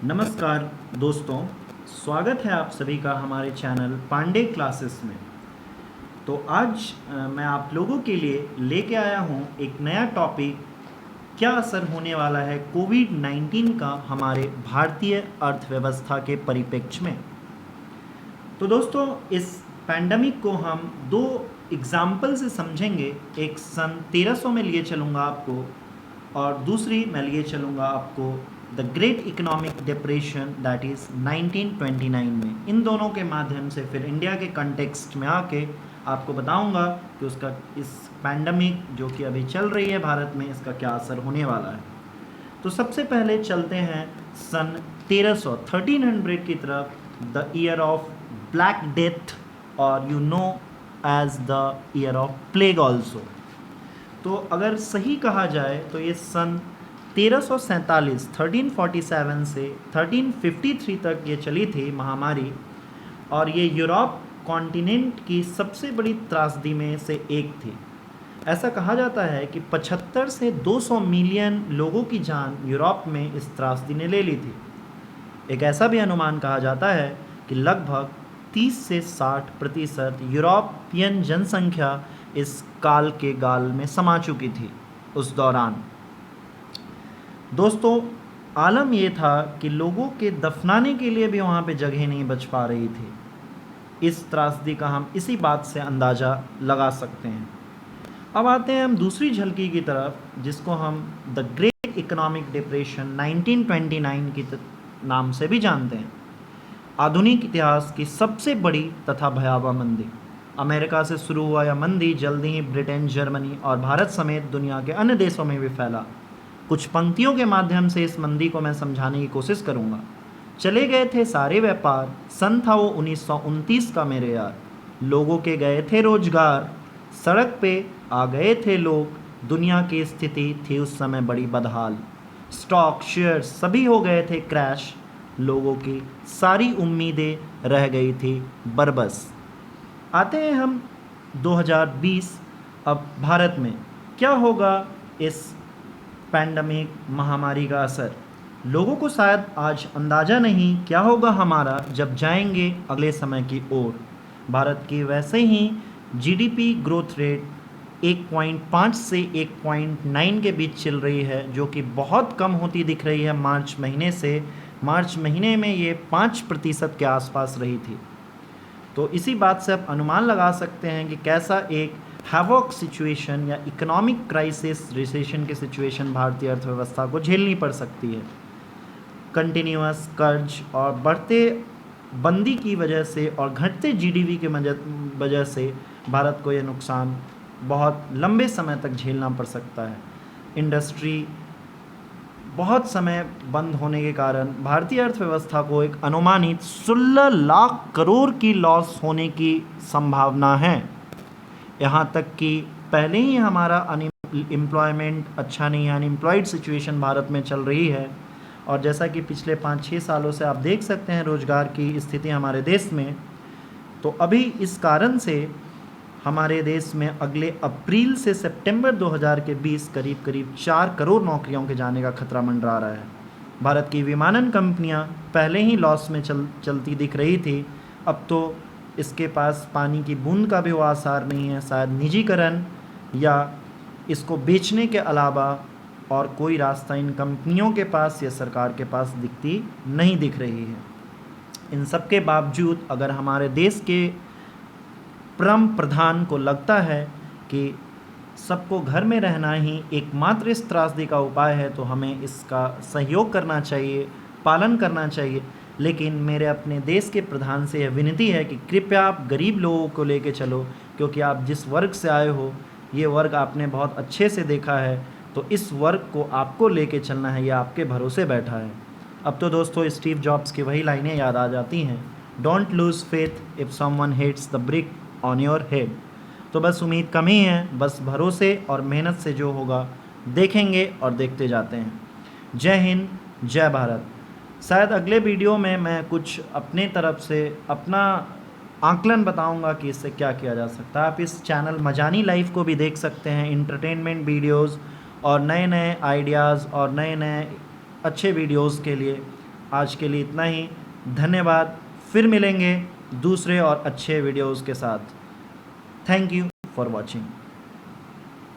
नमस्कार दोस्तों, स्वागत है आप सभी का हमारे चैनल पांडे क्लासेस में। तो आज मैं आप लोगों के लिए लेके आया हूँ एक नया टॉपिक, क्या असर होने वाला है कोविड-19 का हमारे भारतीय अर्थव्यवस्था के परिप्रेक्ष्य में। तो दोस्तों, इस पैंडमिक को हम दो एग्जाम्पल से समझेंगे। एक सन 1300 में लिए चलूँगा आपको, और दूसरी मैं लिए चलूँगा आपको the great economic depression that is 1929 में। इन दोनों के माध्यम से फिर इंडिया के कंटेक्स्ट में आके आपको बताऊंगा कि उसका इस पैंडमिक जो कि अभी चल रही है भारत में, इसका क्या असर होने वाला है। तो सबसे पहले चलते हैं सन 1300 की तरफ, the year of black death, और you know as the year of plague also. तो अगर सही कहा जाए तो ये सन 1347 1347 से 1353 तक ये चली थी महामारी, और ये यूरोप कॉन्टिनेंट की सबसे बड़ी त्रासदी में से एक थी। ऐसा कहा जाता है कि 75 से 200 मिलियन लोगों की जान यूरोप में इस त्रासदी ने ले ली थी। एक ऐसा भी अनुमान कहा जाता है कि लगभग 30 से 60% यूरोपियन जनसंख्या इस काल के गाल में समा चुकी थी उस दौरान। दोस्तों, आलम ये था कि लोगों के दफनाने के लिए भी वहाँ पे जगह नहीं बच पा रही थी। इस त्रासदी का हम इसी बात से अंदाज़ा लगा सकते हैं। अब आते हैं हम दूसरी झलकी की तरफ, जिसको हम द ग्रेट इकोनॉमिक डिप्रेशन 1929 की नाम से भी जानते हैं। आधुनिक इतिहास की सबसे बड़ी तथा भयावह मंदी। अमेरिका से शुरू हुआ यह मंदी जल्दी ही ब्रिटेन, जर्मनी और भारत समेत दुनिया के अन्य देशों में भी फैला। कुछ पंक्तियों के माध्यम से इस मंदी को मैं समझाने की कोशिश करूंगा। चले गए थे सारे व्यापार, सन था वो 1929 का मेरे यार। लोगों के गए थे रोजगार, सड़क पे आ गए थे लोग, दुनिया की स्थिति थी उस समय बड़ी बदहाल। स्टॉक शेयर सभी हो गए थे क्रैश, लोगों की सारी उम्मीदें रह गई थी बरबस। आते हैं हम 2020। अब भारत में क्या होगा इस पैंडमिक महामारी का असर। लोगों को शायद आज अंदाज़ा नहीं क्या होगा हमारा जब जाएंगे अगले समय की ओर। भारत की वैसे ही जीडीपी ग्रोथ रेट 1.5 से 1.9 के बीच चल रही है, जो कि बहुत कम होती दिख रही है मार्च महीने से। मार्च महीने में ये 5% के आसपास रही थी। तो इसी बात से आप अनुमान लगा सकते हैं कि कैसा एक हैवॉक सिचुएशन या इकोनॉमिक क्राइसिस, रिसेशन के सिचुएशन भारतीय अर्थव्यवस्था को झेलनी पड़ सकती है। कंटिन्यूअस कर्ज और बढ़ते बंदी की वजह से और घटते जीडीपी के वजह से भारत को यह नुकसान बहुत लंबे समय तक झेलना पड़ सकता है। इंडस्ट्री बहुत समय बंद होने के कारण भारतीय अर्थव्यवस्था को एक अनुमानित 16 लाख करोड़ की लॉस होने की संभावना है। यहाँ तक कि पहले ही हमारा अनएम्प्लॉयमेंट अच्छा नहीं है, अनएम्प्लॉयड सिचुएशन भारत में चल रही है। और जैसा कि पिछले 5-6 सालों से आप देख सकते हैं रोज़गार की स्थिति हमारे देश में, तो अभी इस कारण से हमारे देश में अगले अप्रैल से सितंबर 2020 करीब 4 करोड़ नौकरियों के जाने का खतरा मंडरा रहा है। भारत की विमानन कंपनियां पहले ही लॉस में चलती दिख रही थी, अब तो इसके पास पानी की बूंद का भी वो आसार नहीं है। शायद निजीकरण या इसको बेचने के अलावा और कोई रास्ता इन कंपनियों के पास या सरकार के पास दिखती नहीं दिख रही है। इन सब के बावजूद अगर हमारे देश के परम प्रधान को लगता है कि सबको घर में रहना ही एकमात्र इस त्रासदी का उपाय है, तो हमें इसका सहयोग करना चाहिए, पालन करना चाहिए। लेकिन मेरे अपने देश के प्रधान से यह विनती है कि कृपया आप गरीब लोगों को लेके चलो, क्योंकि आप जिस वर्ग से आए हो ये वर्ग आपने बहुत अच्छे से देखा है, तो इस वर्ग को आपको लेके चलना है, ये आपके भरोसे बैठा है। अब तो दोस्तों स्टीव जॉब्स की वही लाइनें याद आ जाती हैं, don't lose faith if someone hits the brick on your head. तो बस उम्मीद कम ही है, बस भरोसे और मेहनत से जो होगा देखेंगे और देखते जाते हैं। जय हिंद, जय भारत। शायद अगले वीडियो में मैं कुछ अपने तरफ से अपना आकलन बताऊंगा कि इससे क्या किया जा सकता है। आप इस चैनल मजानी लाइफ को भी देख सकते हैं, इंटरटेनमेंट वीडियोस और नए नए आइडियाज़ और नए नए अच्छे वीडियोस के लिए आज के लिए इतना ही, धन्यवाद। फिर मिलेंगे दूसरे और अच्छे वीडियोज़ के साथ। Thank you for watching.